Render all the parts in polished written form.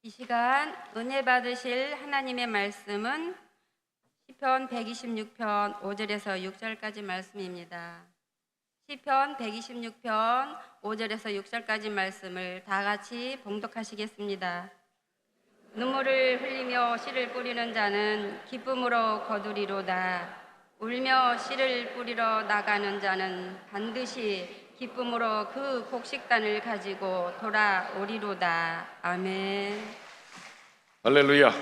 이 시간 은혜 받으실 하나님의 말씀은 시편 126편 5절에서 6절까지 말씀입니다. 시편 126편 5절에서 6절까지 말씀을 다 같이 봉독하시겠습니다. 눈물을 흘리며 씨를 뿌리는 자는 기쁨으로 거두리로다. 울며 씨를 뿌리러 나가는 자는 반드시 기쁨으로 그 곡식단을 가지고 돌아오리로다. 아멘. 할렐루야.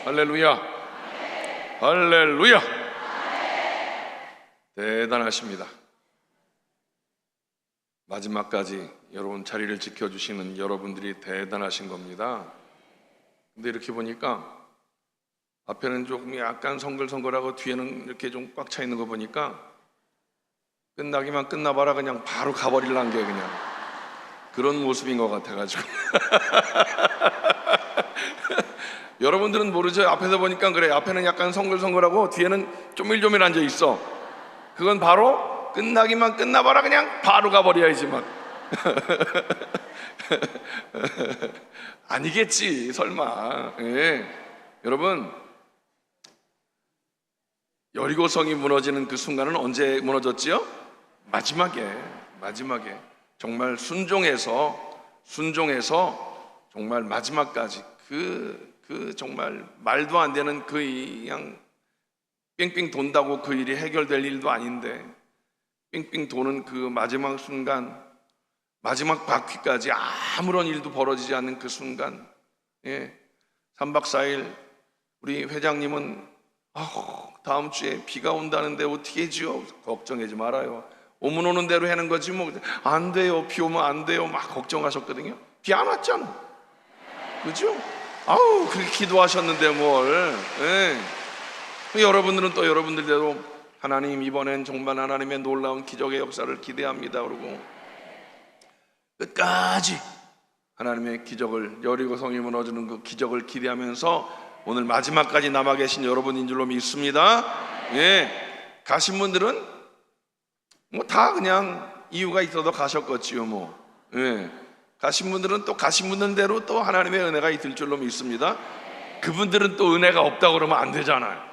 할렐루야. 할렐루야. 대단하십니다. 마지막까지 여러분 자리를 지켜주시는 여러분들이 대단하신 겁니다. 근데 이렇게 보니까 앞에는 조금 약간 성글성글하고 뒤에는 이렇게 좀 꽉 차 있는 거 보니까 끝나기만 끝나봐라 그냥 바로 가버릴란 게 그냥 그런 모습인 것 같아가지고 여러분들은 모르죠? 앞에서 보니까 그래, 앞에는 약간 성글성글하고 뒤에는 쪼밀쪼밀 앉아 있어. 그건 바로 끝나기만 끝나봐라 그냥 바로 가버려야지 막 아니겠지 설마. 예. 여러분, 여리고성이 무너지는 그 순간은 언제 무너졌지요? 마지막에 정말 순종해서 정말 마지막까지 그 정말 말도 안 되는 그 그냥 뺑뺑 돈다고 그 일이 해결될 일도 아닌데 뺑뺑 도는 그 마지막 순간, 마지막 바퀴까지 아무런 일도 벌어지지 않는 그 순간, 예, 3박 4일 우리 회장님은 다음 주에 비가 온다는데 어떻게 해지요? 걱정하지 말아요. 오면 오는 대로 하는 거지 뭐. 안 돼요, 비 오면 안 돼요 막 걱정하셨거든요. 비 안 왔잖아, 그죠? 그렇게 기도하셨는데 뭘. 예. 여러분들은 또 여러분들대로 하나님 이번엔 정말 하나님의 놀라운 기적의 역사를 기대합니다 그러고 끝까지 하나님의 기적을, 여리고성이 무너지는 그 기적을 기대하면서 오늘 마지막까지 남아 계신 여러분인 줄로 믿습니다. 예. 가신 분들은 뭐 다 그냥 이유가 있어도 가셨겠지요 뭐. 예. 가신 분들은 또 가신 분들대로 또 하나님의 은혜가 있을 줄로 믿습니다. 그분들은 또 은혜가 없다고 그러면 안 되잖아요.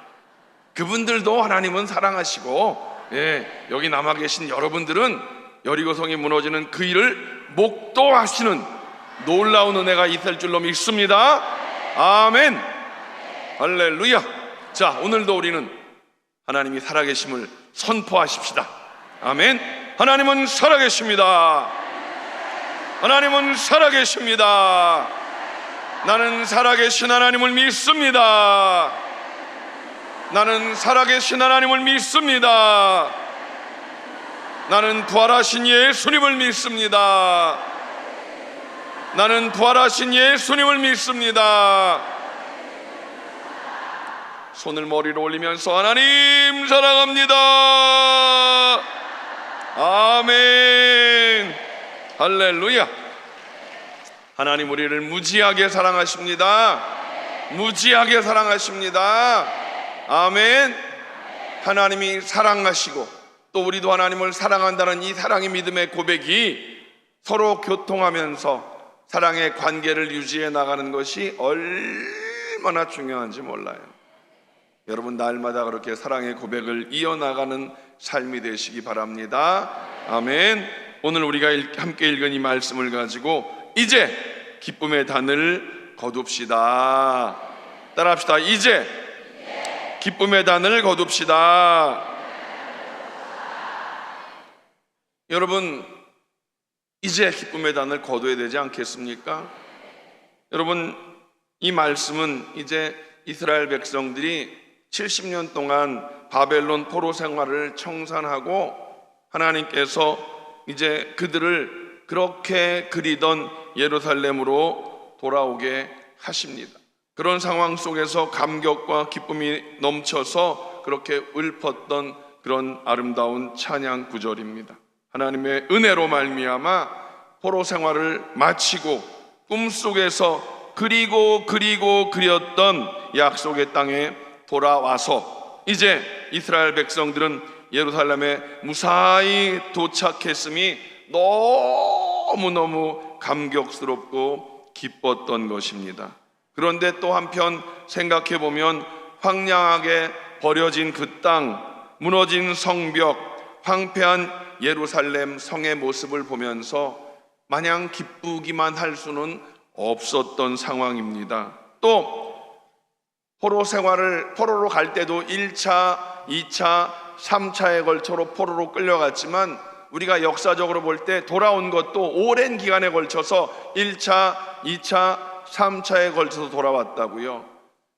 그분들도 하나님은 사랑하시고, 예, 여기 남아 계신 여러분들은 여리고성이 무너지는 그 일을 목도하시는 놀라운 은혜가 있을 줄로 믿습니다. 아멘. 할렐루야. 자, 오늘도 우리는 하나님이 살아계심을 선포하십시다. 아멘. 하나님은 살아계십니다. 하나님은 살아계십니다. 나는 살아계신 하나님을 믿습니다. 나는 살아계신 하나님을 믿습니다. 나는 부활하신 예수님을 믿습니다. 나는 부활하신 예수님을 믿습니다. 손을 머리로 올리면서 하나님 사랑합니다. 아멘. 할렐루야. 하나님 우리를 무지하게 사랑하십니다. 무지하게 사랑하십니다. 아멘. 하나님이 사랑하시고 또 우리도 하나님을 사랑한다는 이 사랑의 믿음의 고백이 서로 교통하면서 사랑의 관계를 유지해 나가는 것이 얼마나 중요한지 몰라요. 여러분, 날마다 그렇게 사랑의 고백을 이어나가는 삶이 되시기 바랍니다. 아멘. 오늘 우리가 함께 읽은 이 말씀을 가지고 이제 기쁨의 단을 거둡시다. 따라합시다. 이제 기쁨의 단을 거둡시다. 여러분, 이제 기쁨의 단을 거둬야 되지 않겠습니까? 여러분, 이 말씀은 이제 이스라엘 백성들이 70년 동안 바벨론 포로 생활을 청산하고 하나님께서 이제 그들을 그렇게 그리던 예루살렘으로 돌아오게 하십니다. 그런 상황 속에서 감격과 기쁨이 넘쳐서 그렇게 읊었던 그런 아름다운 찬양 구절입니다. 하나님의 은혜로 말미암아 포로 생활을 마치고 꿈속에서 그렸던 약속의 땅에 돌아와서 이제 이스라엘 백성들은 예루살렘에 무사히 도착했음이 너무너무 감격스럽고 기뻤던 것입니다. 그런데 또 한편 생각해 보면 황량하게 버려진 그 땅, 무너진 성벽, 황폐한 예루살렘 성의 모습을 보면서 마냥 기쁘기만 할 수는 없었던 상황입니다. 또 포로로 갈 때도 1차, 2차, 3차에 걸쳐로 포로로 끌려갔지만 우리가 역사적으로 볼 때 돌아온 것도 오랜 기간에 걸쳐서 1차, 2차, 3차에 걸쳐서 돌아왔다고요.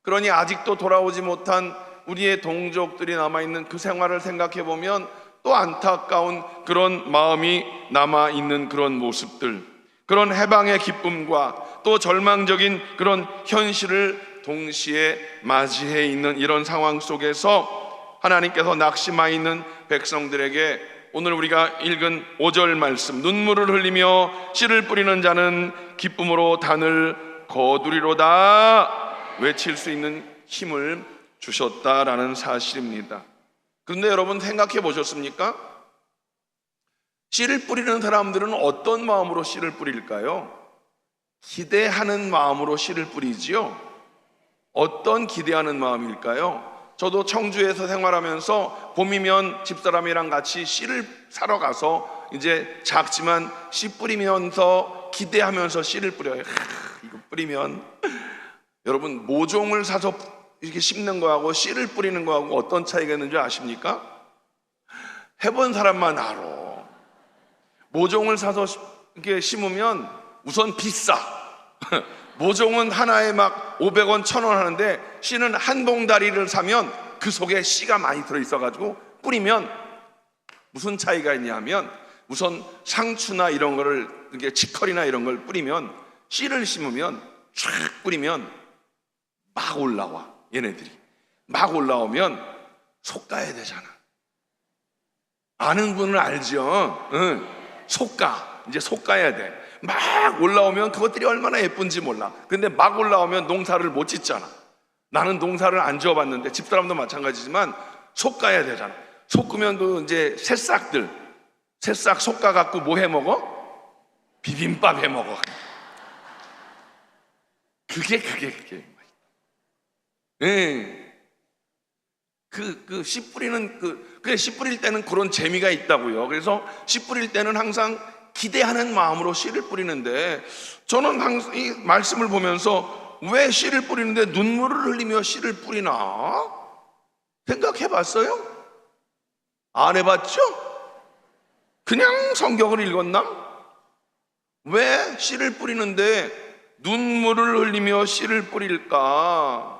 그러니 아직도 돌아오지 못한 우리의 동족들이 남아있는 그 생활을 생각해 보면 또 안타까운 그런 마음이 남아있는 그런 모습들, 그런 해방의 기쁨과 또 절망적인 그런 현실을 동시에 맞이해 있는 이런 상황 속에서 하나님께서 낙심하 있는 백성들에게 오늘 우리가 읽은 5절 말씀, 눈물을 흘리며 씨를 뿌리는 자는 기쁨으로 단을 거두리로다 외칠 수 있는 힘을 주셨다라는 사실입니다. 그런데 여러분 생각해 보셨습니까? 씨를 뿌리는 사람들은 어떤 마음으로 씨를 뿌릴까요? 기대하는 마음으로 씨를 뿌리지요. 어떤 기대하는 마음일까요? 저도 청주에서 생활하면서 봄이면 집사람이랑 같이 씨를 사러 가서 이제 작지만 씨 뿌리면서 기대하면서 씨를 뿌려요. 이거 뿌리면 여러분 모종을 사서 이렇게 심는 거하고 씨를 뿌리는 거하고 어떤 차이가 있는지 아십니까? 해본 사람만 알아. 모종을 사서 이렇게 심으면 우선 비싸. 모종은 하나에 막 500원, 1000원 하는데 씨는 한 봉다리를 사면 그 속에 씨가 많이 들어있어가지고 뿌리면 무슨 차이가 있냐면 우선 상추나 이런 거를 이렇게 치커리나 이런 걸 뿌리면 씨를 심으면 쫙 뿌리면 막 올라와. 얘네들이 막 올라오면 솎아야 되잖아. 아는 분은 알죠. 이제 솎아야 돼. 막 올라오면 그것들이 얼마나 예쁜지 몰라. 근데 막 올라오면 농사를 못 짓잖아. 나는 농사를 안 지어봤는데 집사람도 마찬가지지만 솎아야 되잖아. 솎으면 그 이제 새싹 솎아갖고 뭐 해 먹어? 비빔밥 해 먹어. 그게 씨 뿌리는 씨 뿌릴 때는 그런 재미가 있다고요. 그래서 씨 뿌릴 때는 항상 기대하는 마음으로 씨를 뿌리는데 저는 항상 이 말씀을 보면서 왜 씨를 뿌리는데 눈물을 흘리며 씨를 뿌리나 생각해 봤어요? 안 해봤죠? 그냥 성경을 읽었나? 왜 씨를 뿌리는데 눈물을 흘리며 씨를 뿌릴까?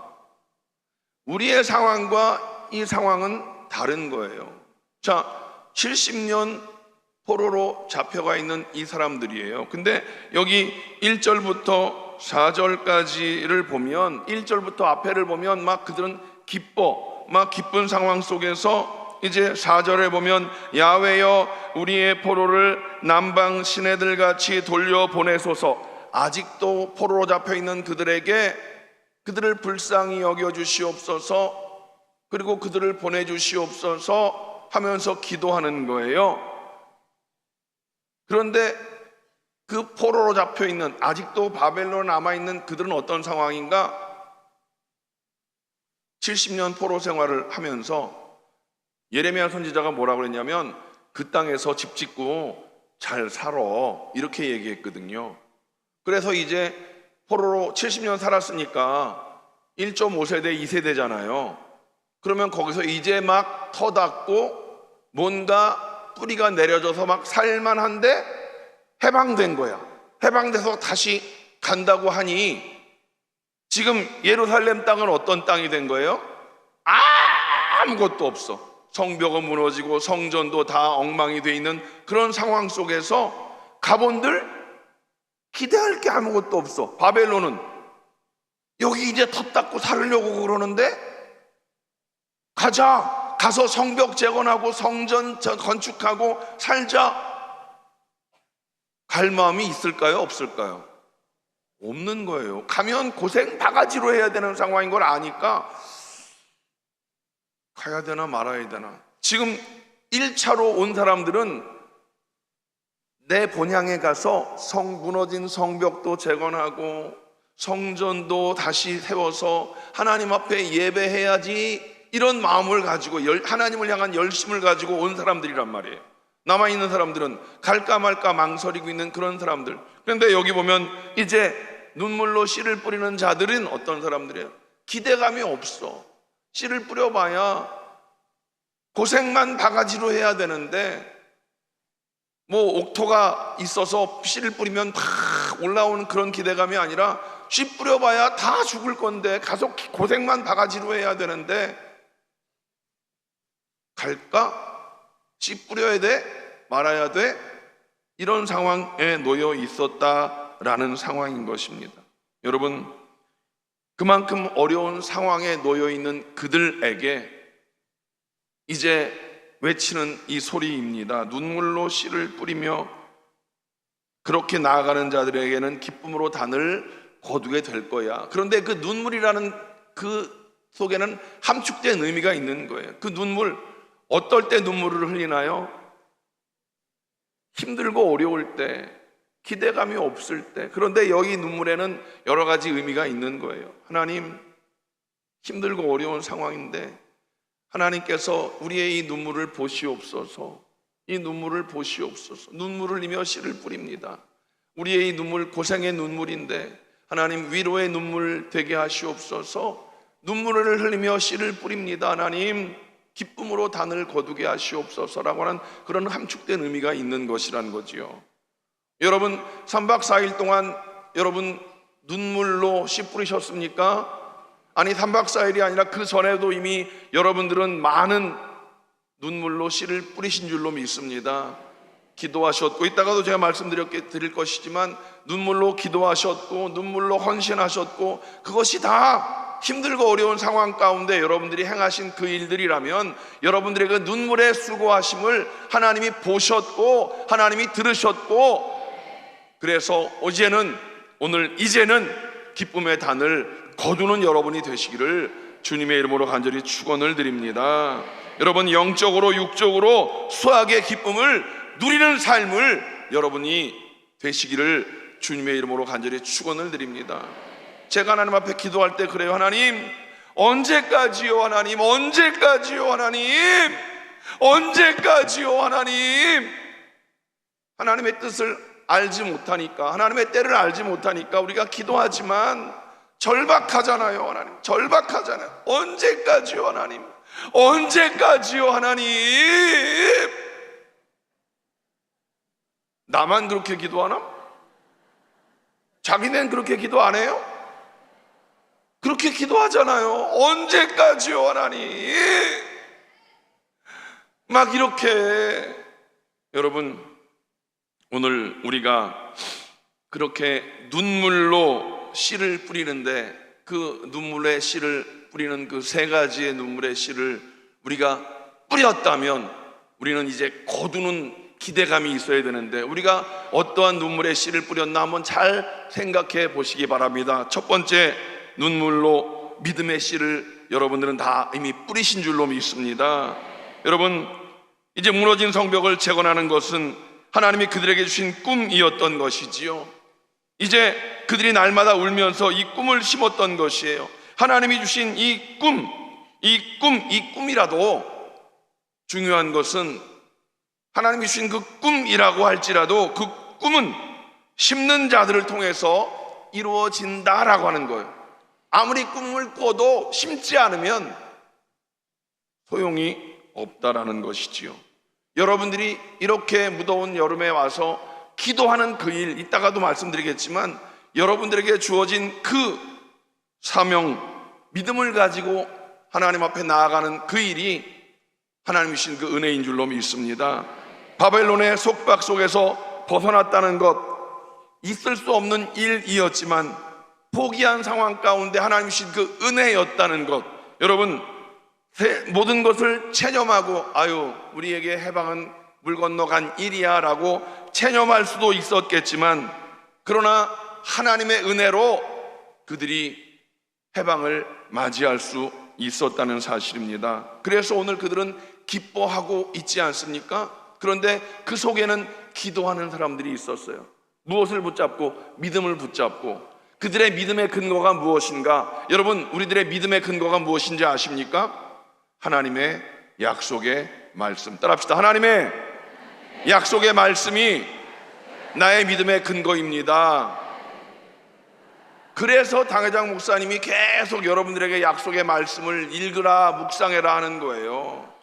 우리의 상황과 이 상황은 다른 거예요. 자, 70년 포로로 잡혀가 있는 이 사람들이에요. 근데 여기 1절부터 4절까지를 보면 1절부터 앞에를 보면 막 그들은 막 기쁜 상황 속에서 이제 4절에 보면 야훼여 우리의 포로를 남방 시내들 같이 돌려보내소서. 아직도 포로로 잡혀 있는 그들에게 그들을 불쌍히 여겨 주시옵소서, 그리고 그들을 보내주시옵소서 하면서 기도하는 거예요. 그런데 그 포로로 잡혀 있는 아직도 바벨론에 남아있는 그들은 어떤 상황인가? 70년 포로 생활을 하면서 예레미야 선지자가 뭐라고 그랬냐면 그 땅에서 집 짓고 잘 살아 이렇게 얘기했거든요. 그래서 이제 포로로 70년 살았으니까 1.5세대, 2세대잖아요. 그러면 거기서 이제 막 터닫고 뭔가 뿌리가 내려져서 막 살만한데 해방된 거야. 해방돼서 다시 간다고 하니 지금 예루살렘 땅은 어떤 땅이 된 거예요? 아무것도 없어. 성벽은 무너지고 성전도 다 엉망이 돼 있는 그런 상황 속에서 가본들 기대할 게 아무것도 없어. 바벨론은 여기 이제 터 닦고 살으려고 그러는데 가서 성벽 재건하고 성전 건축하고 살자. 갈 마음이 있을까요? 없을까요? 없는 거예요. 가면 고생 바가지로 해야 되는 상황인 걸 아니까 가야 되나 말아야 되나. 지금 1차로 온 사람들은 내 본향에 가서 무너진 성벽도 재건하고 성전도 다시 세워서 하나님 앞에 예배해야지, 이런 마음을 가지고 하나님을 향한 열심을 가지고 온 사람들이란 말이에요. 남아있는 사람들은 갈까 말까 망설이고 있는 그런 사람들. 그런데 여기 보면 이제 눈물로 씨를 뿌리는 자들은 어떤 사람들이에요? 기대감이 없어. 씨를 뿌려봐야 고생만 바가지로 해야 되는데, 뭐 옥토가 있어서 씨를 뿌리면 다 올라오는 그런 기대감이 아니라, 씨 뿌려봐야 다 죽을 건데 가서 고생만 바가지로 해야 되는데, 갈까? 씨 뿌려야 돼? 말아야 돼? 이런 상황에 놓여 있었다라는 상황인 것입니다. 여러분, 그만큼 어려운 상황에 놓여 있는 그들에게 이제 외치는 이 소리입니다. 눈물로 씨를 뿌리며 그렇게 나아가는 자들에게는 기쁨으로 단을 거두게 될 거야. 그런데 그 눈물이라는 그 속에는 함축된 의미가 있는 거예요. 그 눈물, 어떨 때 눈물을 흘리나요? 힘들고 어려울 때, 기대감이 없을 때. 그런데 여기 눈물에는 여러 가지 의미가 있는 거예요. 하나님, 힘들고 어려운 상황인데 하나님께서 우리의 이 눈물을 보시옵소서. 이 눈물을 보시옵소서. 눈물을 흘리며 씨를 뿌립니다. 우리의 이 눈물, 고생의 눈물인데 하나님, 위로의 눈물 되게 하시옵소서. 눈물을 흘리며 씨를 뿌립니다. 하나님, 기쁨으로 단을 거두게 하시옵소서라고 하는 그런 함축된 의미가 있는 것이라는 거지요. 여러분, 3박 4일 동안 여러분 눈물로 씨 뿌리셨습니까? 아니, 3박 4일이 아니라 그 전에도 이미 여러분들은 많은 눈물로 씨를 뿌리신 줄로 믿습니다. 기도하셨고, 이따가도 제가 말씀드릴 것이지만 눈물로 기도하셨고 눈물로 헌신하셨고, 그것이 다 힘들고 어려운 상황 가운데 여러분들이 행하신 그 일들이라면 여러분들의 그 눈물의 수고하심을 하나님이 보셨고 하나님이 들으셨고, 그래서 이제는 기쁨의 단을 거두는 여러분이 되시기를 주님의 이름으로 간절히 축원을 드립니다. 여러분, 영적으로 육적으로 수학의 기쁨을 누리는 삶을 여러분이 되시기를 주님의 이름으로 간절히 축원을 드립니다. 제가 하나님 앞에 기도할 때 그래요. 하나님, 언제까지요? 하나님, 언제까지요? 하나님, 언제까지요? 하나님. 하나님의 뜻을 알지 못하니까, 하나님의 때를 알지 못하니까 우리가 기도하지만 절박하잖아요. 하나님, 절박하잖아요. 언제까지요? 하나님, 언제까지요? 하나님. 나만 그렇게 기도하나? 자기는 그렇게 기도 안 해요? 그렇게 기도하잖아요. 언제까지요? 하나님. 막 이렇게. 여러분, 오늘 우리가 그렇게 눈물로 씨를 뿌리는데, 그 눈물의 씨를 뿌리는 그 세 가지의 눈물의 씨를 우리가 뿌렸다면 우리는 이제 거두는 기대감이 있어야 되는데, 우리가 어떠한 눈물의 씨를 뿌렸나 한번 잘 생각해 보시기 바랍니다. 첫 번째, 눈물로 믿음의 씨를 여러분들은 다 이미 뿌리신 줄로 믿습니다. 여러분, 이제 무너진 성벽을 재건하는 것은 하나님이 그들에게 주신 꿈이었던 것이지요. 이제 그들이 날마다 울면서 이 꿈을 심었던 것이에요. 하나님이 주신 이 꿈이라도 중요한 것은, 하나님이 주신 그 꿈이라고 할지라도 그 꿈은 심는 자들을 통해서 이루어진다라고 하는 거예요. 아무리 꿈을 꿔도 심지 않으면 소용이 없다라는 것이지요. 여러분들이 이렇게 무더운 여름에 와서 기도하는 그 일, 이따가도 말씀드리겠지만 여러분들에게 주어진 그 사명, 믿음을 가지고 하나님 앞에 나아가는 그 일이 하나님이 주신 그 은혜인 줄로 믿습니다. 바벨론의 속박 속에서 벗어났다는 것, 있을 수 없는 일이었지만 포기한 상황 가운데 하나님이 주신 그 은혜였다는 것, 여러분, 모든 것을 체념하고 우리에게 해방은 물 건너간 일이야 라고 체념할 수도 있었겠지만, 그러나 하나님의 은혜로 그들이 해방을 맞이할 수 있었다는 사실입니다. 그래서 오늘 그들은 기뻐하고 있지 않습니까? 그런데 그 속에는 기도하는 사람들이 있었어요. 무엇을 붙잡고? 믿음을 붙잡고. 그들의 믿음의 근거가 무엇인가? 여러분, 우리들의 믿음의 근거가 무엇인지 아십니까? 하나님의 약속의 말씀. 따라합시다. 하나님의 약속의 말씀이 나의 믿음의 근거입니다. 그래서 당회장 목사님이 계속 여러분들에게 약속의 말씀을 읽으라, 묵상해라 하는 거예요.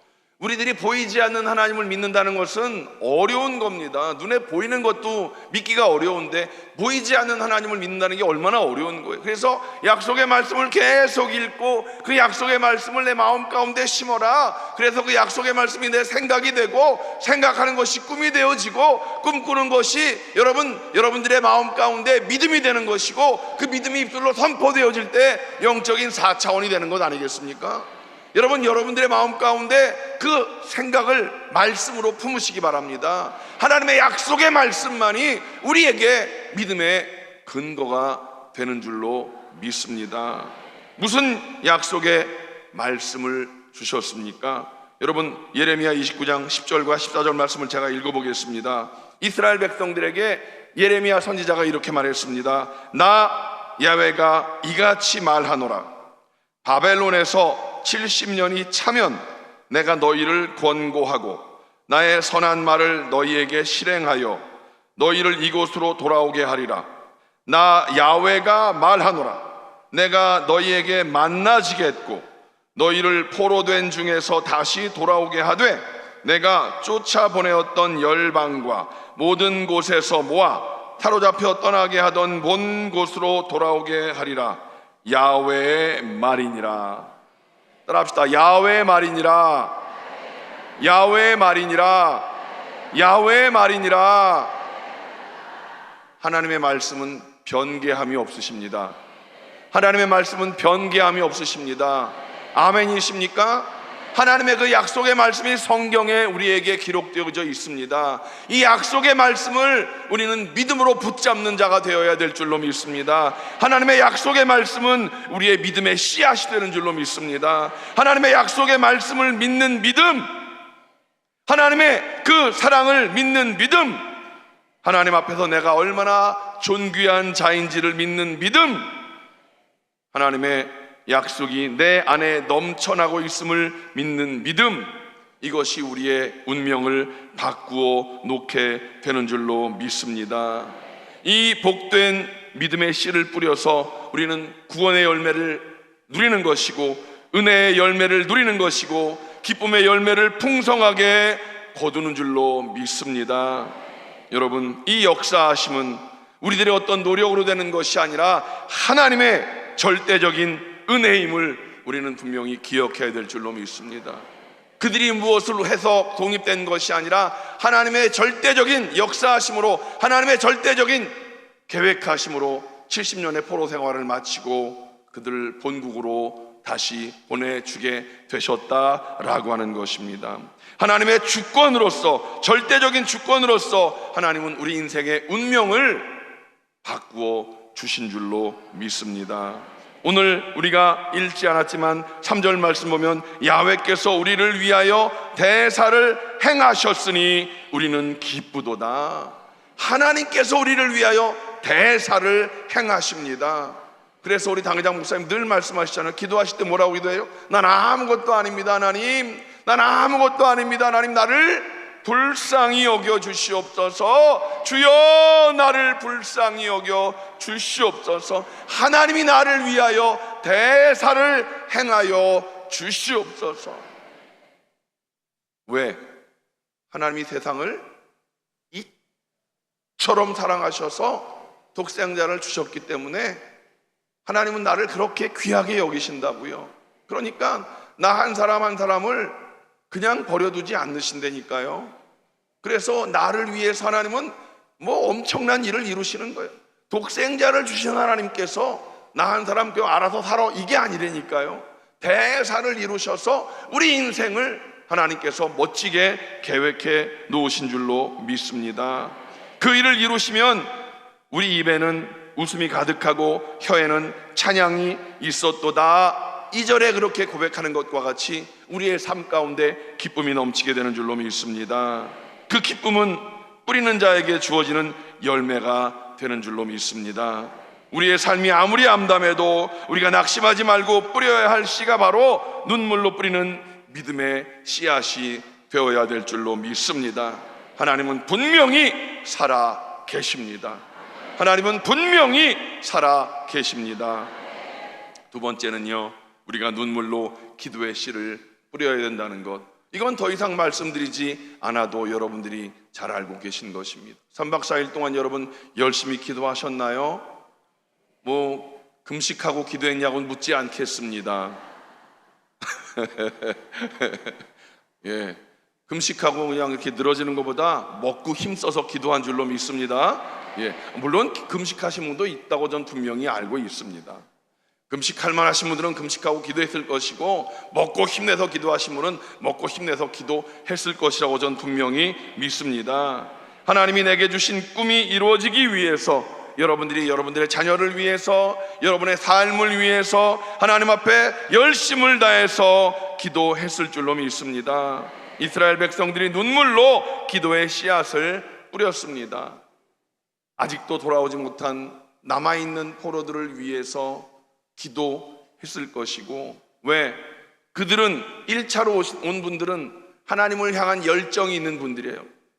우리들이 보이지 않는 하나님을 믿는다는 것은 어려운 겁니다. 눈에 보이는 것도 믿기가 어려운데 보이지 않는 하나님을 믿는다는 게 얼마나 어려운 거예요. 그래서 약속의 말씀을 계속 읽고 그 약속의 말씀을 내 마음 가운데 심어라. 그래서 그 약속의 말씀이 내 생각이 되고, 생각하는 것이 꿈이 되어지고, 꿈꾸는 것이 여러분들의 마음 가운데 믿음이 되는 것이고, 그 믿음이 입술로 선포되어질 때 영적인 4차원이 되는 것 아니겠습니까? 여러분들의 마음 가운데 그 생각을 말씀으로 품으시기 바랍니다. 하나님의 약속의 말씀만이 우리에게 믿음의 근거가 되는 줄로 믿습니다. 무슨 약속의 말씀을 주셨습니까? 여러분, 예레미야 29장 10절과 14절 말씀을 제가 읽어보겠습니다. 이스라엘 백성들에게 예레미야 선지자가 이렇게 말했습니다. 나 야훼가 이같이 말하노라. 바벨론에서 70년이 차면 내가 너희를 권고하고 나의 선한 말을 너희에게 실행하여 너희를 이곳으로 돌아오게 하리라. 나 야훼가 말하노라. 내가 너희에게 만나지겠고 너희를 포로된 중에서 다시 돌아오게 하되 내가 쫓아보내었던 열방과 모든 곳에서 모아 사로잡혀 떠나게 하던 본 곳으로 돌아오게 하리라. 야훼의 말이니라. 따라합시다. 야훼의 말이니라. 야훼의 말이니라. 야훼의 말이니라. 하나님의 말씀은 변개함이 없으십니다. 하나님의 말씀은 변개함이 없으십니다. 아멘이십니까? 하나님의 그 약속의 말씀이 성경에 우리에게 기록되어져 있습니다. 이 약속의 말씀을 우리는 믿음으로 붙잡는 자가 되어야 될 줄로 믿습니다. 하나님의 약속의 말씀은 우리의 믿음의 씨앗이 되는 줄로 믿습니다. 하나님의 약속의 말씀을 믿는 믿음, 하나님의 그 사랑을 믿는 믿음, 하나님 앞에서 내가 얼마나 존귀한 자인지를 믿는 믿음, 하나님의 약속이 내 안에 넘쳐나고 있음을 믿는 믿음, 이것이 우리의 운명을 바꾸어 놓게 되는 줄로 믿습니다. 이 복된 믿음의 씨를 뿌려서 우리는 구원의 열매를 누리는 것이고, 은혜의 열매를 누리는 것이고, 기쁨의 열매를 풍성하게 거두는 줄로 믿습니다. 여러분, 이 역사하심은 우리들의 어떤 노력으로 되는 것이 아니라 하나님의 절대적인 은혜임을 우리는 분명히 기억해야 될 줄로 믿습니다. 그들이 무엇을 해서 독립된 것이 아니라 하나님의 절대적인 역사하심으로, 하나님의 절대적인 계획하심으로 70년의 포로 생활을 마치고 그들을 본국으로 다시 보내주게 되셨다라고 하는 것입니다. 하나님의 주권으로서, 절대적인 주권으로서 하나님은 우리 인생의 운명을 바꾸어 주신 줄로 믿습니다. 오늘 우리가 읽지 않았지만 3절 말씀 보면 야훼께서 우리를 위하여 대사를 행하셨으니 우리는 기쁘도다. 하나님께서 우리를 위하여 대사를 행하십니다. 그래서 우리 당회장 목사님 늘 말씀하시잖아요. 기도하실 때 뭐라고 기도해요? 난 아무것도 아닙니다 하나님. 난 아무것도 아닙니다 하나님. 나를 불쌍히 여겨 주시옵소서. 주여 나를 불쌍히 여겨 주시옵소서. 하나님이 나를 위하여 대사를 행하여 주시옵소서. 왜? 하나님이 세상을 이처럼 사랑하셔서 독생자를 주셨기 때문에 하나님은 나를 그렇게 귀하게 여기신다고요. 그러니까 나 한 사람 한 사람을 그냥 버려두지 않으신다니까요. 그래서 나를 위해서 하나님은 뭐 엄청난 일을 이루시는 거예요. 독생자를 주신 하나님께서 나 한 사람 그냥 알아서 살아 이게 아니라니까요. 대사를 이루셔서 우리 인생을 하나님께서 멋지게 계획해 놓으신 줄로 믿습니다. 그 일을 이루시면 우리 입에는 웃음이 가득하고 혀에는 찬양이 있었도다. 2절에 그렇게 고백하는 것과 같이 우리의 삶 가운데 기쁨이 넘치게 되는 줄로 믿습니다. 그 기쁨은 뿌리는 자에게 주어지는 열매가 되는 줄로 믿습니다. 우리의 삶이 아무리 암담해도 우리가 낙심하지 말고 뿌려야 할 씨가 바로 눈물로 뿌리는 믿음의 씨앗이 되어야 될 줄로 믿습니다. 하나님은 분명히 살아 계십니다. 하나님은 분명히 살아 계십니다. 두 번째는요, 우리가 눈물로 기도의 씨를 뿌려야 된다는 것. 이건 더 이상 말씀드리지 않아도 여러분들이 잘 알고 계신 것입니다. 3박 4일 동안 여러분 열심히 기도하셨나요? 금식하고 기도했냐고는 묻지 않겠습니다. 예, 금식하고 그냥 이렇게 늘어지는 것보다 먹고 힘써서 기도한 줄로 믿습니다. 예, 물론 금식하신 분도 있다고 전 분명히 알고 있습니다. 금식할 만하신 분들은 금식하고 기도했을 것이고, 먹고 힘내서 기도하신 분은 먹고 힘내서 기도했을 것이라고 전 분명히 믿습니다. 하나님이 내게 주신 꿈이 이루어지기 위해서, 여러분들이 여러분들의 자녀를 위해서, 여러분의 삶을 위해서 하나님 앞에 열심을 다해서 기도했을 줄로 믿습니다. 이스라엘 백성들이 눈물로 기도의 씨앗을 뿌렸습니다. 아직도 돌아오지 못한 남아있는 포로들을 위해서 기도했을 것이고, 왜? 그들은 1차로 온 분들은 하나님을 향한 열정이 있는 분들이에요.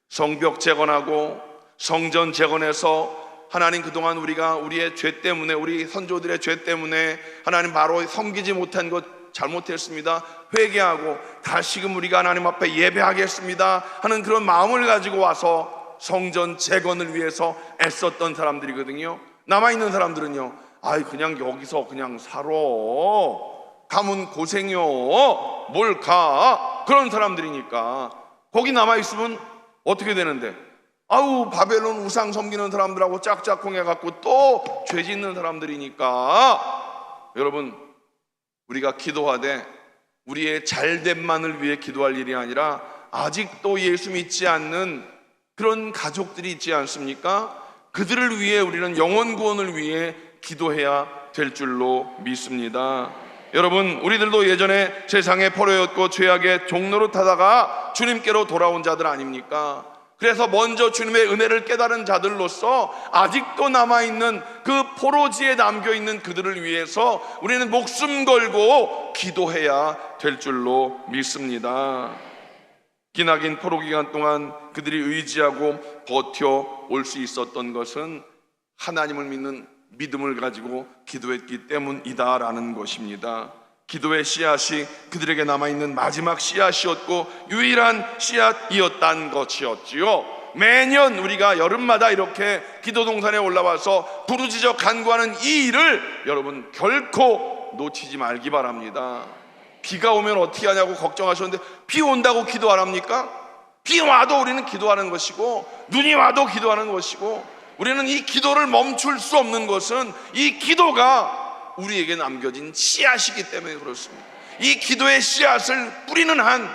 성벽 재건하고 성전 재건해서 하나님, 그동안 우리가 우리의 죄 때문에, 우리 선조들의 죄 때문에 하나님 바로 섬기지 못한 것 잘못했습니다, 회개하고 다시금 우리가 하나님 앞에 예배하겠습니다 하는 그런 마음을 가지고 와서 성전 재건을 위해서 애썼던 사람들이거든요. 남아있는 사람들은요, 그냥 여기서 그냥 살아, 가면 고생이요, 뭘 가, 그런 사람들이니까. 거기 남아있으면 어떻게 되는데? 바벨론 우상 섬기는 사람들하고 짝짝꿍해갖고 또 죄 짓는 사람들이니까. 여러분, 우리가 기도하되 우리의 잘됨만을 위해 기도할 일이 아니라 아직도 예수 믿지 않는 그런 가족들이 있지 않습니까? 그들을 위해 우리는 영혼 구원을 위해 기도해야 될 줄로 믿습니다. 여러분, 우리들도 예전에 세상의 포로였고 죄악의 종노릇하다가 주님께로 돌아온 자들 아닙니까? 그래서 먼저 주님의 은혜를 깨달은 자들로서 아직도 남아있는 그 포로지에 남겨있는 그들을 위해서 우리는 목숨 걸고 기도해야 될 줄로 믿습니다. 기나긴 포로 기간 동안 그들이 의지하고 버텨올 수 있었던 것은 하나님을 믿는 믿음을 가지고 기도했기 때문이다라는 것입니다. 기도의 씨앗이 그들에게 남아있는 마지막 씨앗이었고 유일한 씨앗이었다는 것이었지요. 매년 우리가 여름마다 이렇게 기도동산에 올라와서 부르짖어 간구하는 이 일을 여러분 결코 놓치지 말기 바랍니다. 비가 오면 어떻게 하냐고 걱정하셨는데, 비 온다고 기도 안 합니까? 비 와도 우리는 기도하는 것이고, 눈이 와도 기도하는 것이고, 우리는 이 기도를 멈출 수 없는 것은 이 기도가 우리에게 남겨진 씨앗이기 때문에 그렇습니다. 이 기도의 씨앗을 뿌리는 한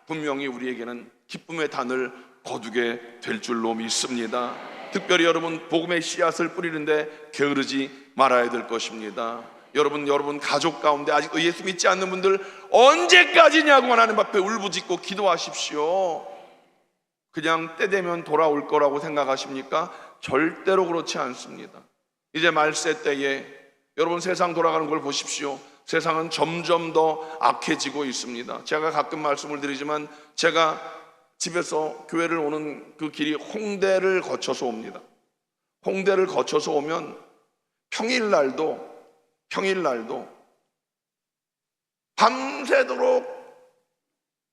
분명히 우리에게는 기쁨의 단을 거두게 될 줄로 믿습니다. 특별히 여러분, 복음의 씨앗을 뿌리는데 게으르지 말아야 될 것입니다. 여러분 가족 가운데 아직도 예수 믿지 않는 분들, 언제까지냐고 하나님 앞에 울부짖고 기도하십시오. 그냥 때 되면 돌아올 거라고 생각하십니까? 절대로 그렇지 않습니다. 이제 말세 때에 여러분 세상 돌아가는 걸 보십시오. 세상은 점점 더 악해지고 있습니다. 제가 가끔 말씀을 드리지만, 제가 집에서 교회를 오는 그 길이 홍대를 거쳐서 옵니다. 홍대를 거쳐서 오면 평일날도 밤새도록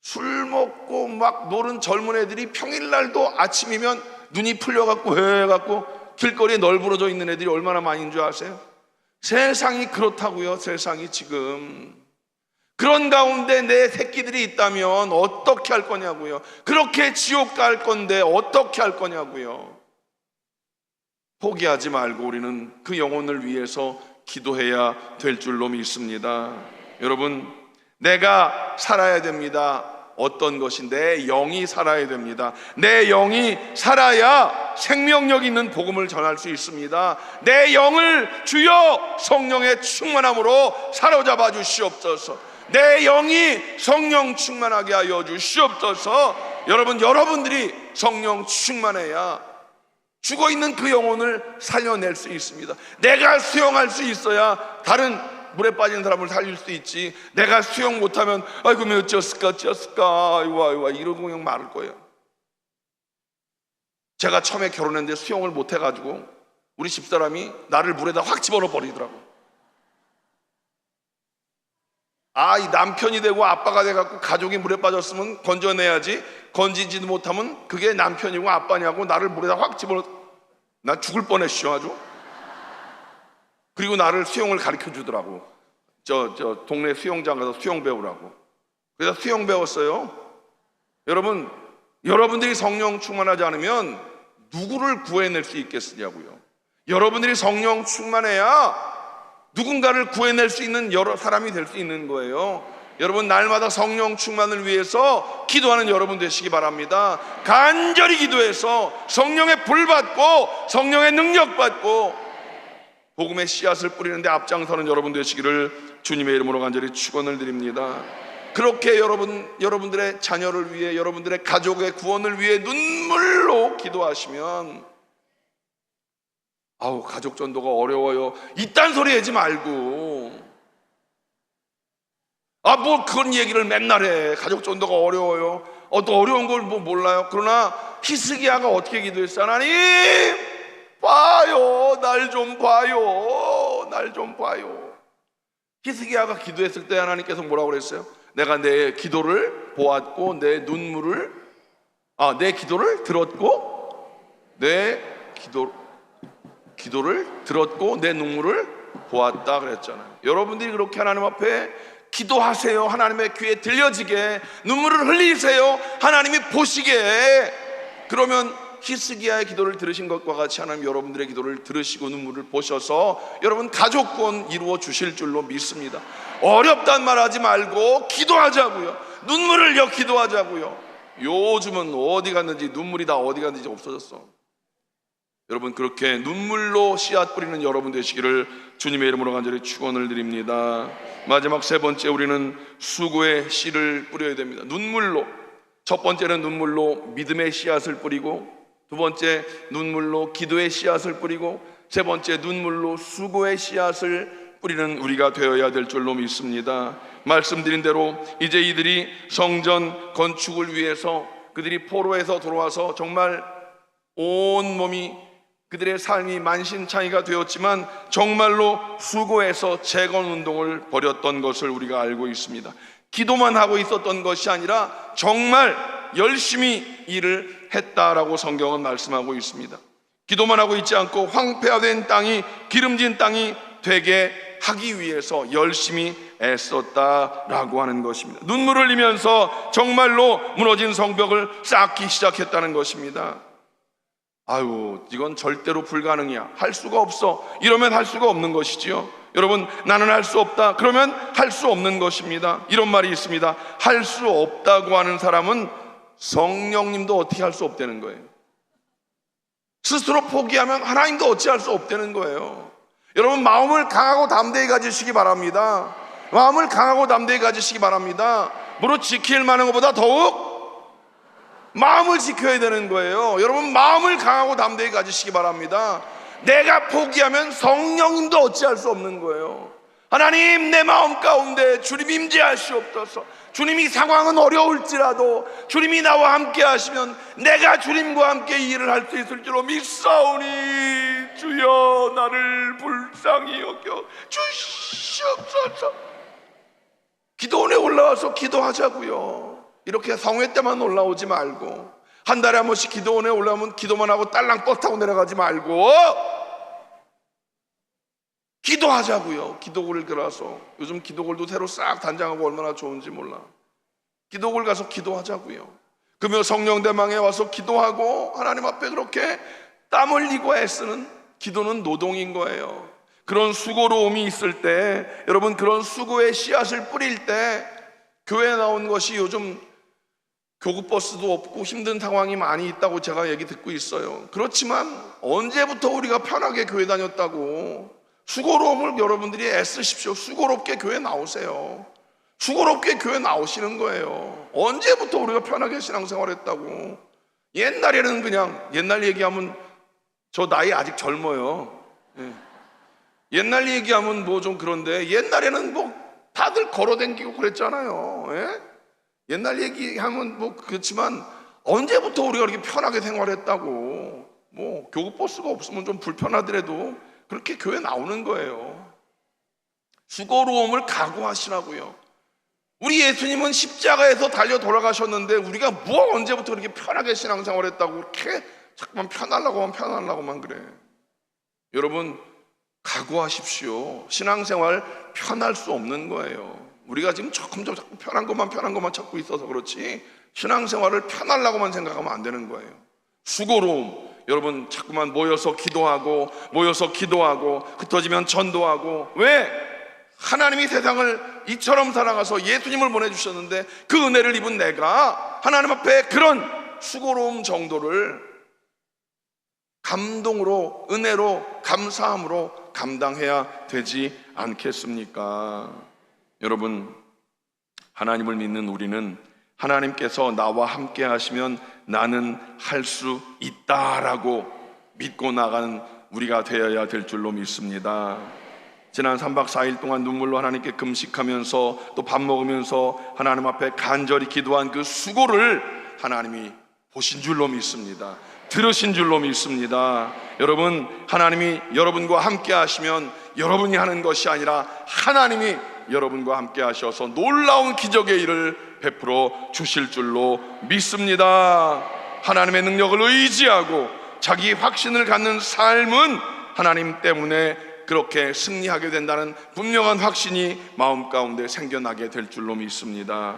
술 먹고 막 노는 젊은 애들이 평일날도 아침이면 눈이 풀려갖고 해갖고 길거리에 널브러져 있는 애들이 얼마나 많은 줄 아세요? 세상이 그렇다고요. 세상이 지금 그런 가운데 내 새끼들이 있다면 어떻게 할 거냐고요. 그렇게 지옥 갈 건데 어떻게 할 거냐고요. 포기하지 말고 우리는 그 영혼을 위해서 기도해야 될 줄로 믿습니다. 여러분, 내가 살아야 됩니다. 어떤 것이? 내 영이 살아야 됩니다. 내 영이 살아야 생명력 있는 복음을 전할 수 있습니다. 내 영을 주여 성령의 충만함으로 사로잡아 주시옵소서. 내 영이 성령 충만하게 하여 주시옵소서. 여러분들이 성령 충만해야 죽어있는 그 영혼을 살려낼 수 있습니다. 내가 수영할 수 있어야 다른 물에 빠진 사람을 살릴 수 있지, 내가 수영 못하면 아이고 뭐 어쩌을까 아이고 이러고 그냥 말을 거예요. 제가 처음에 결혼했는데 수영을 못해가지고 우리 집사람이 나를 물에다 확 집어넣어 버리더라고. 이 남편이 되고 아빠가 돼갖고 가족이 물에 빠졌으면 건져내야지, 건지지도 못하면 그게 남편이고 아빠냐고 나를 물에다 확 집어넣어. 난 죽을 뻔했죠 아주. 그리고 나를 수영을 가르쳐 주더라고. 저 동네 수영장 가서 수영 배우라고. 그래서 수영 배웠어요. 여러분들이 성령 충만하지 않으면 누구를 구해낼 수 있겠느냐고요. 여러분들이 성령 충만해야 누군가를 구해낼 수 있는 여러 사람이 될 수 있는 거예요. 여러분, 날마다 성령 충만을 위해서 기도하는 여러분 되시기 바랍니다. 간절히 기도해서 성령의 불 받고 성령의 능력 받고 복음의 씨앗을 뿌리는데 앞장서는 여러분 되시기를 주님의 이름으로 간절히 축원을 드립니다. 그렇게 여러분들의 자녀를 위해, 여러분들의 가족의 구원을 위해 눈물로 기도하시면, 가족 전도가 어려워요, 이딴 소리 하지 말고, 뭐 그런 얘기를 맨날 해. 가족 전도가 어려워요. 또 어려운 걸 뭐 몰라요. 그러나 히스기야가 어떻게 기도했어? 하나님 봐요, 날 좀 봐요, 날 좀 봐요. 히스기야가 기도했을 때 하나님께서 뭐라고 그랬어요? 내가 내 기도를 보았고 내 기도를 들었고 내 기도를 들었고 내 눈물을 보았다 그랬잖아요. 여러분들이 그렇게 하나님 앞에 기도하세요. 하나님의 귀에 들려지게 눈물을 흘리세요. 하나님이 보시게. 그러면 히스기야의 기도를 들으신 것과 같이 하나님 여러분들의 기도를 들으시고 눈물을 보셔서 여러분 가족 구원 이루어 주실 줄로 믿습니다. 어렵단 말 하지 말고 기도하자고요. 눈물을 흘려 기도하자고요. 요즘은 어디 갔는지, 눈물이 다 어디 갔는지 없어졌어. 여러분, 그렇게 눈물로 씨앗 뿌리는 여러분 되시기를 주님의 이름으로 간절히 축원을 드립니다. 마지막 세 번째, 우리는 수고의 씨를 뿌려야 됩니다. 눈물로. 첫 번째는 눈물로 믿음의 씨앗을 뿌리고, 두 번째 눈물로 기도의 씨앗을 뿌리고, 세 번째 눈물로 수고의 씨앗을 뿌리는 우리가 되어야 될 줄로 믿습니다. 말씀드린 대로 이제 이들이 성전 건축을 위해서 그들이 포로에서 돌아와서 정말 온 몸이, 그들의 삶이 만신창이가 되었지만 정말로 수고해서 재건 운동을 벌였던 것을 우리가 알고 있습니다. 기도만 하고 있었던 것이 아니라 정말 열심히 일을 했다라고 성경은 말씀하고 있습니다. 기도만 하고 있지 않고 황폐화된 땅이, 기름진 땅이 되게 하기 위해서 열심히 애썼다라고 하는 것입니다. 눈물을 흘리면서 정말로 무너진 성벽을 쌓기 시작했다는 것입니다. 이건 절대로 불가능이야, 할 수가 없어, 이러면 할 수가 없는 것이지요. 여러분, 나는 할 수 없다 그러면 할 수 없는 것입니다. 이런 말이 있습니다. 할 수 없다고 하는 사람은 성령님도 어떻게 할 수 없다는 거예요. 스스로 포기하면 하나님도 어찌할 수 없다는 거예요. 여러분, 마음을 강하고 담대히 가지시기 바랍니다. 마음을 강하고 담대히 가지시기 바랍니다. 무릇 지킬 만한 것보다 더욱 마음을 지켜야 되는 거예요. 여러분, 마음을 강하고 담대히 가지시기 바랍니다. 내가 포기하면 성령님도 어찌할 수 없는 거예요. 하나님, 내 마음 가운데 주님 임재하시옵소서. 주님이 상황은 어려울지라도 주님이 나와 함께 하시면 내가 주님과 함께 일을 할 수 있을 줄로 믿사오니 주여 나를 불쌍히 여겨 주시옵소서. 기도원에 올라와서 기도하자고요. 이렇게 성회 때만 올라오지 말고, 한 달에 한 번씩 기도원에 올라오면 기도만 하고 딸랑 버스 타고 내려가지 말고 기도하자고요. 기도골을 들어서, 요즘 기도골도 새로 싹 단장하고 얼마나 좋은지 몰라. 기도골 가서 기도하자고요. 그러면 성령대망에 와서 기도하고 하나님 앞에 그렇게 땀 흘리고 애쓰는 기도는 노동인 거예요. 그런 수고로움이 있을 때, 여러분, 그런 수고의 씨앗을 뿌릴 때 교회에 나온 것이, 요즘 교구버스도 없고 힘든 상황이 많이 있다고 제가 얘기 듣고 있어요. 그렇지만 언제부터 우리가 편하게 교회 다녔다고. 수고로움을 여러분들이 애쓰십시오. 수고롭게 교회 나오세요. 수고롭게 교회 나오시는 거예요. 언제부터 우리가 편하게 신앙생활했다고. 옛날에는 그냥, 옛날 얘기하면 저 나이 아직 젊어요. 예. 옛날 얘기하면 뭐 좀 그런데 옛날에는 뭐 다들 걸어다니고 그랬잖아요. 예? 옛날 얘기하면 뭐 그렇지만 언제부터 우리가 이렇게 편하게 생활했다고. 뭐 교구버스가 없으면 좀 불편하더라도 그렇게 교회 나오는 거예요. 수고로움을 각오하시라고요. 우리 예수님은 십자가에서 달려 돌아가셨는데 우리가 뭐 언제부터 그렇게 편하게 신앙생활했다고 그렇게 자꾸만 편하려고만 그래. 여러분, 각오하십시오. 신앙생활 편할 수 없는 거예요. 우리가 지금 자꾸 편한 것만 찾고 있어서 그렇지 신앙생활을 편하려고만 생각하면 안 되는 거예요. 수고로움, 여러분 자꾸만 모여서 기도하고 흩어지면 전도하고. 왜? 하나님이 세상을 이처럼 사랑하셔서 예수님을 보내주셨는데 그 은혜를 입은 내가 하나님 앞에 그런 수고로움 정도를 감동으로, 은혜로, 감사함으로 감당해야 되지 않겠습니까? 여러분, 하나님을 믿는 우리는 하나님께서 나와 함께 하시면 나는 할 수 있다라고 믿고 나가는 우리가 되어야 될 줄로 믿습니다. 지난 3박 4일 동안 눈물로 하나님께 금식하면서 또 밥 먹으면서 하나님 앞에 간절히 기도한 그 수고를 하나님이 보신 줄로 믿습니다. 들으신 줄로 믿습니다. 여러분, 하나님이 여러분과 함께 하시면 여러분이 하는 것이 아니라 하나님이 여러분과 함께 하셔서 놀라운 기적의 일을 베풀어 주실 줄로 믿습니다. 하나님의 능력을 의지하고 자기 확신을 갖는 삶은 하나님 때문에 그렇게 승리하게 된다는 분명한 확신이 마음 가운데 생겨나게 될 줄로 믿습니다.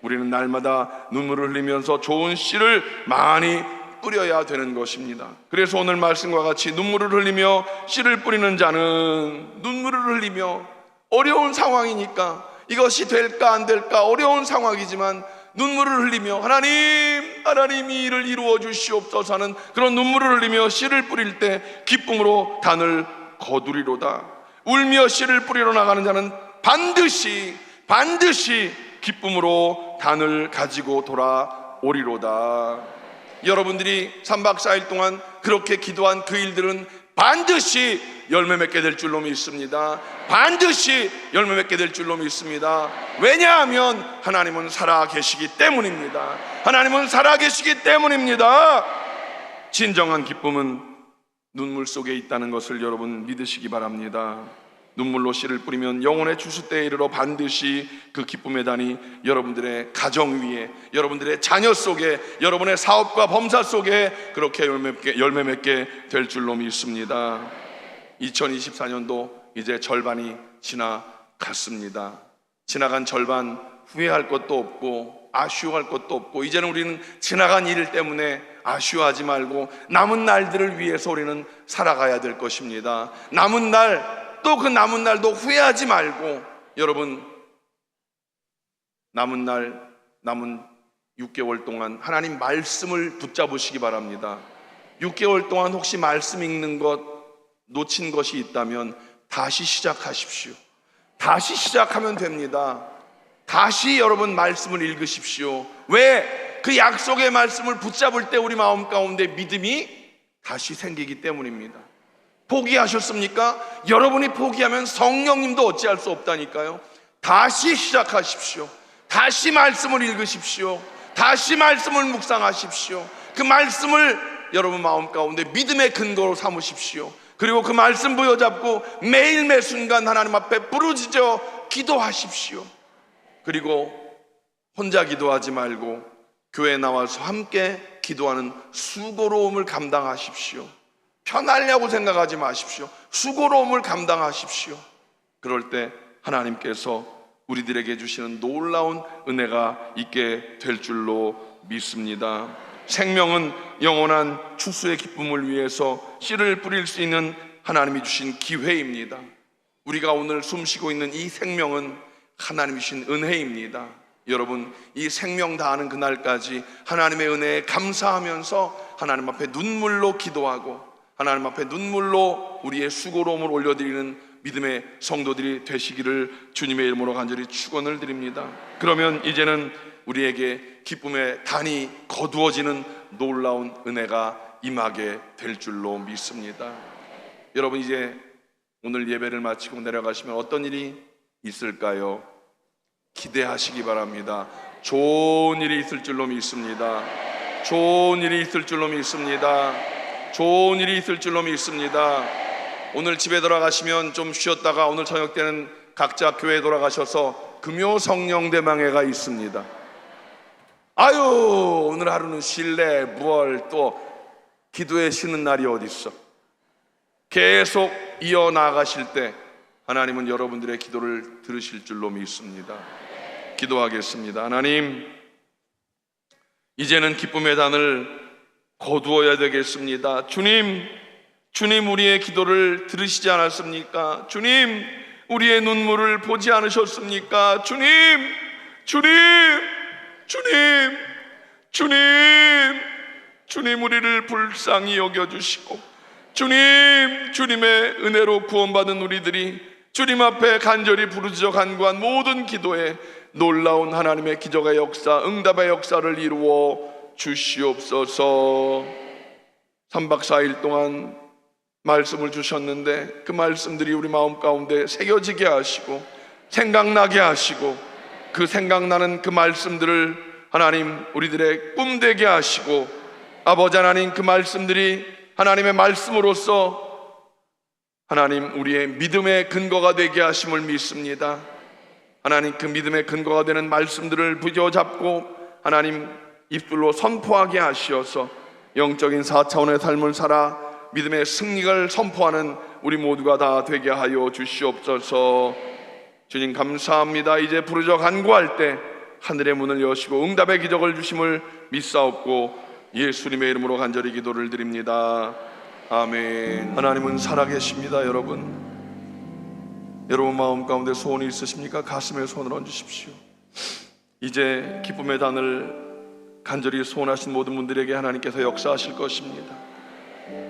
우리는 날마다 눈물을 흘리면서 좋은 씨를 많이 뿌려야 되는 것입니다. 그래서 오늘 말씀과 같이 눈물을 흘리며 씨를 뿌리는 자는 눈물을 흘리며 어려운 상황이니까 이것이 될까 안 될까 어려운 상황이지만 눈물을 흘리며 하나님 이 일을 이루어 주시옵소서 하는 그런 눈물을 흘리며 씨를 뿌릴 때 기쁨으로 단을 거두리로다. 울며 씨를 뿌리러 나가는 자는 반드시 기쁨으로 단을 가지고 돌아오리로다. 여러분들이 3박 4일 동안 그렇게 기도한 그 일들은 반드시 열매 맺게 될 줄로 믿습니다. 반드시 열매 맺게 될 줄로 믿습니다. 왜냐하면 하나님은 살아계시기 때문입니다. 하나님은 살아계시기 때문입니다. 진정한 기쁨은 눈물 속에 있다는 것을 여러분 믿으시기 바랍니다. 눈물로 씨를 뿌리면 영혼의 주수때에 이르러 반드시 그 기쁨의 단이 여러분들의 가정 위에, 여러분들의 자녀 속에, 여러분의 사업과 범사 속에 그렇게 열매 맺게 될 줄로 믿습니다. 2024년도 이제 절반이 지나갔습니다. 지나간 절반 후회할 것도 없고 아쉬워할 것도 없고 이제는 우리는 지나간 일 때문에 아쉬워하지 말고 남은 날들을 위해서 우리는 살아가야 될 것입니다. 남은 날, 또 그 남은 날도 후회하지 말고 여러분 남은 날, 남은 6개월 동안 하나님 말씀을 붙잡으시기 바랍니다. 6개월 동안 혹시 말씀 읽는 것 놓친 것이 있다면 다시 시작하십시오. 다시 시작하면 됩니다. 다시 여러분 말씀을 읽으십시오. 왜? 그 약속의 말씀을 붙잡을 때 우리 마음 가운데 믿음이 다시 생기기 때문입니다. 포기하셨습니까? 여러분이 포기하면 성령님도 어찌할 수 없다니까요. 다시 시작하십시오. 다시 말씀을 읽으십시오. 다시 말씀을 묵상하십시오. 그 말씀을 여러분 마음 가운데 믿음의 근거로 삼으십시오. 그리고 그 말씀 부여잡고 매일 매 순간 하나님 앞에 부르짖어 기도하십시오. 그리고 혼자 기도하지 말고 교회에 나와서 함께 기도하는 수고로움을 감당하십시오. 편하려고 생각하지 마십시오. 수고로움을 감당하십시오. 그럴 때 하나님께서 우리들에게 주시는 놀라운 은혜가 있게 될 줄로 믿습니다. 생명은 영원한 추수의 기쁨을 위해서 씨를 뿌릴 수 있는 하나님이 주신 기회입니다. 우리가 오늘 숨쉬고 있는 이 생명은 하나님이 주신 은혜입니다. 여러분, 이 생명 다하는 그날까지 하나님의 은혜에 감사하면서 하나님 앞에 눈물로 기도하고 하나님 앞에 눈물로 우리의 수고로움을 올려드리는 믿음의 성도들이 되시기를 주님의 이름으로 간절히 축원을 드립니다. 그러면 이제는 우리에게 기쁨의 단이 거두어지는 놀라운 은혜가 임하게 될 줄로 믿습니다. 여러분, 이제 오늘 예배를 마치고 내려가시면 어떤 일이 있을까요? 기대하시기 바랍니다. 좋은 일이 있을 줄로 믿습니다. 좋은 일이 있을 줄로 믿습니다. 좋은 일이 있을 줄로 믿습니다. 오늘 집에 돌아가시면 좀 쉬었다가 오늘 저녁 때는 각자 교회에 돌아가셔서 금요 성령 대망회가 있습니다. 아유, 오늘 하루는 쉴래 뭘 또 기도에 쉬는 날이 어디 있어. 계속 이어나가실 때 하나님은 여러분들의 기도를 들으실 줄로 믿습니다. 기도하겠습니다. 하나님, 이제는 기쁨의 단을 거두어야 되겠습니다. 주님 우리의 기도를 들으시지 않았습니까? 주님 우리의 눈물을 보지 않으셨습니까? 주님 우리를 불쌍히 여겨주시고 주님의 은혜로 구원받은 우리들이 주님 앞에 간절히 부르짖어 간구한 모든 기도에 놀라운 하나님의 기적의 역사, 응답의 역사를 이루어 주시옵소서. 3박 4일 동안 말씀을 주셨는데 그 말씀들이 우리 마음 가운데 새겨지게 하시고 생각나게 하시고 그 생각나는 그 말씀들을 하나님 우리들의 꿈되게 하시고 아버지 하나님 그 말씀들이 하나님의 말씀으로서 하나님 우리의 믿음의 근거가 되게 하심을 믿습니다. 하나님 그 믿음의 근거가 되는 말씀들을 부여잡고 하나님 입술로 선포하게 하시어서 영적인 4차원의 삶을 살아 믿음의 승리를 선포하는 우리 모두가 다 되게 하여 주시옵소서. 주님 감사합니다. 이제 부르짖어 간구할 때 하늘의 문을 여시고 응답의 기적을 주심을 믿사옵고 예수님의 이름으로 간절히 기도를 드립니다. 아멘. 하나님은 살아계십니다. 여러분 마음 가운데 소원이 있으십니까? 가슴에 손을 얹으십시오. 이제 기쁨의 단을 간절히 소원하신 모든 분들에게 하나님께서 역사하실 것입니다.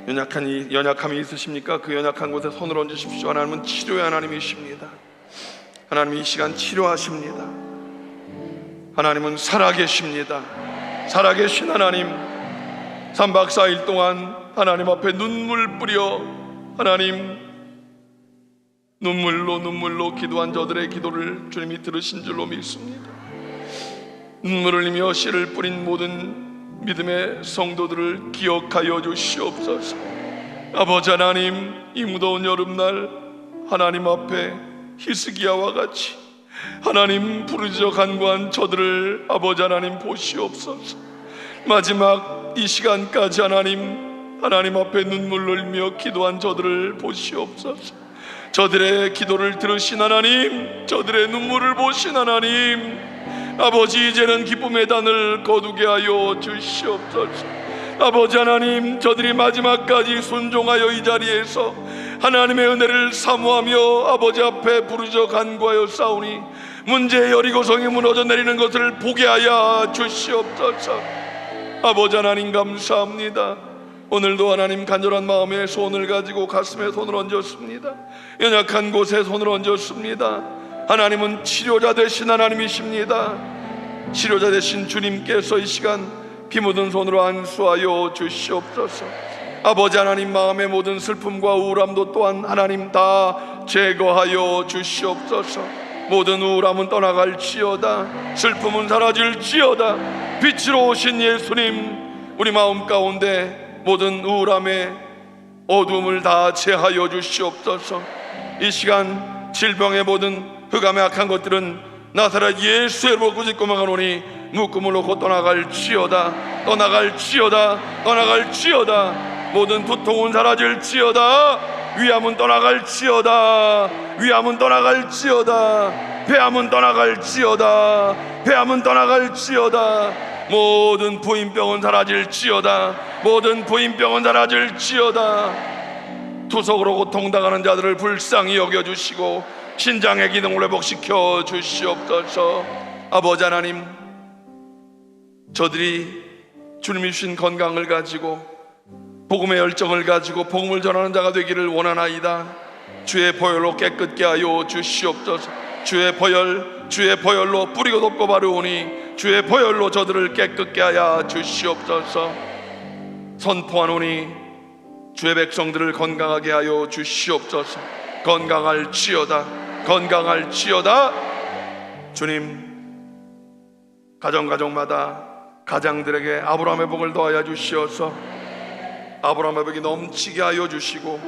연약함이 있으십니까? 그 연약한 곳에 손을 얹으십시오. 하나님은 치료의 하나님이십니다. 하나님 이 시간 치료하십니다. 하나님은 살아계십니다. 살아계신 하나님, 3박 4일 동안 하나님 앞에 눈물 뿌려 하나님 눈물로 기도한 저들의 기도를 주님이 들으신 줄로 믿습니다. 눈물을 흘리며 씨를 뿌린 모든 믿음의 성도들을 기억하여 주시옵소서. 아버지 하나님, 이 무더운 여름날 하나님 앞에 히스기야와 같이 하나님 부르짖어 간구한 저들을 아버지 하나님 보시옵소서. 마지막 이 시간까지 하나님 앞에 눈물 흘리며 기도한 저들을 보시옵소서. 저들의 기도를 들으신 하나님, 저들의 눈물을 보신 하나님, 아버지 이제는 기쁨의 단을 거두게 하여 주시옵소서. 아버지 하나님, 저들이 마지막까지 순종하여 이 자리에서 하나님의 은혜를 사모하며 아버지 앞에 부르짖어 간구하여 싸우니 문제의 여리고성이 무너져 내리는 것을 보게 하여 주시옵소서. 아버지 하나님 감사합니다. 오늘도 하나님 간절한 마음에 손을 가지고 가슴에 손을 얹었습니다. 연약한 곳에 손을 얹었습니다. 하나님은 치료자 되신 하나님이십니다. 치료자 되신 주님께서 이 시간 피 묻은 손으로 안수하여 주시옵소서. 아버지 하나님, 마음의 모든 슬픔과 우울함도 또한 하나님 다 제거하여 주시옵소서. 모든 우울함은 떠나갈지어다. 슬픔은 사라질지어다. 빛으로 오신 예수님, 우리 마음 가운데 모든 우울함의 어둠을 다 제하여 주시옵소서. 이 시간 질병의 모든 흑암의 악한 것들은 나사렛 예수의 이름으로 꾸짖고 망하노니 묶음을 놓고 떠나갈지어다. 모든 두통은 사라질지어다. 위암은 떠나갈지어다. 폐암은 떠나갈지어다. 모든 부인병은 사라질지어다. 투석으로 고통당하는 자들을 불쌍히 여겨주시고 신장의 기능을 회복시켜 주시옵소서. 아버지 하나님, 저들이 주님이 주신 건강을 가지고 복음의 열정을 가지고 복음을 전하는 자가 되기를 원하나이다. 주의 보혈로 깨끗게 하여 주시옵소서. 주의 보혈로 뿌리고 덮고 바르오니 주의 보혈로 저들을 깨끗게 하여 주시옵소서. 선포하노니 주의 백성들을 건강하게 하여 주시옵소서. 건강할지어다. 주님, 가정마다 가장들에게 아브라함의 복을 더하여 주시어서 아브라함의 복이 넘치게 하여 주시고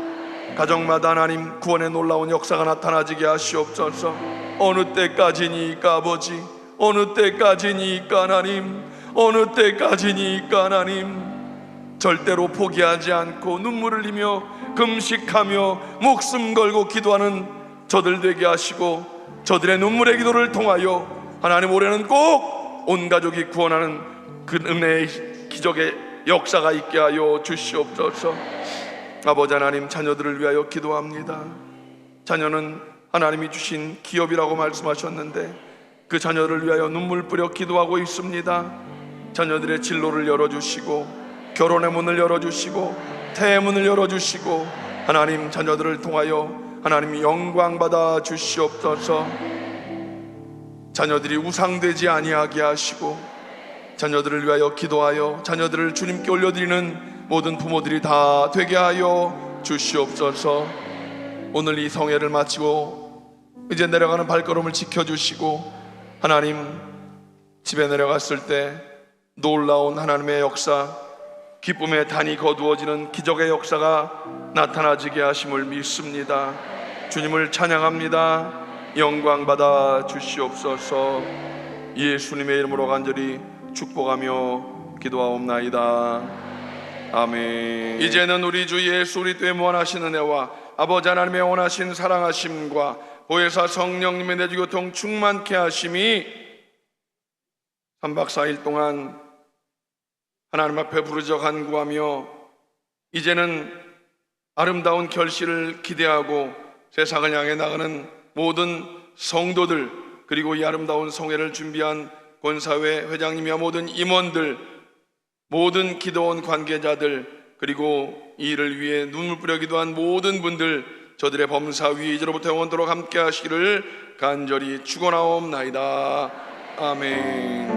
가정마다 하나님 구원의 놀라운 역사가 나타나지게 하시옵소서. 어느 때까지니까 아버지, 어느 때까지니까 하나님, 어느 때까지니까 하나님, 절대로 포기하지 않고 눈물을 흘리며 금식하며 목숨 걸고 기도하는 저들 되게 하시고 저들의 눈물의 기도를 통하여 하나님 올해는 꼭 온 가족이 구원하는 그 은혜의 기적의 역사가 있게 하여 주시옵소서. 아버지 하나님, 자녀들을 위하여 기도합니다. 자녀는 하나님이 주신 기업이라고 말씀하셨는데 그 자녀를 위하여 눈물 뿌려 기도하고 있습니다. 자녀들의 진로를 열어주시고 결혼의 문을 열어주시고 태의 문을 열어주시고 하나님 자녀들을 통하여 하나님이 영광 받아 주시옵소서. 자녀들이 우상되지 아니하게 하시고 자녀들을 위하여 기도하여 자녀들을 주님께 올려드리는 모든 부모들이 다 되게 하여 주시옵소서. 오늘 이 성회를 마치고 이제 내려가는 발걸음을 지켜주시고 하나님 집에 내려갔을 때 놀라운 하나님의 역사, 기쁨의 단이 거두어지는 기적의 역사가 나타나지게 하심을 믿습니다. 주님을 찬양합니다. 영광 받아 주시옵소서. 예수님의 이름으로 간절히 축복하며 기도하옵나이다. 아멘. 이제는 우리 주 예수 그리스도의 무한하신 은혜와 아버지 하나님의 원하신 사랑하심과 보혜사 성령님의 내주교통 충만케 하심이 3박 4일 동안 하나님 앞에 부르짖어 간구하며 이제는 아름다운 결실을 기대하고 세상을 향해 나가는 모든 성도들, 그리고 이 아름다운 성회를 준비한 권사회 회장님이와 모든 임원들, 모든 기도원 관계자들, 그리고 이 일을 위해 눈물 뿌려 기도한 모든 분들, 저들의 범사 위에 이제로부터 영원토록 함께 하시기를 간절히 축원하옵나이다. 아멘.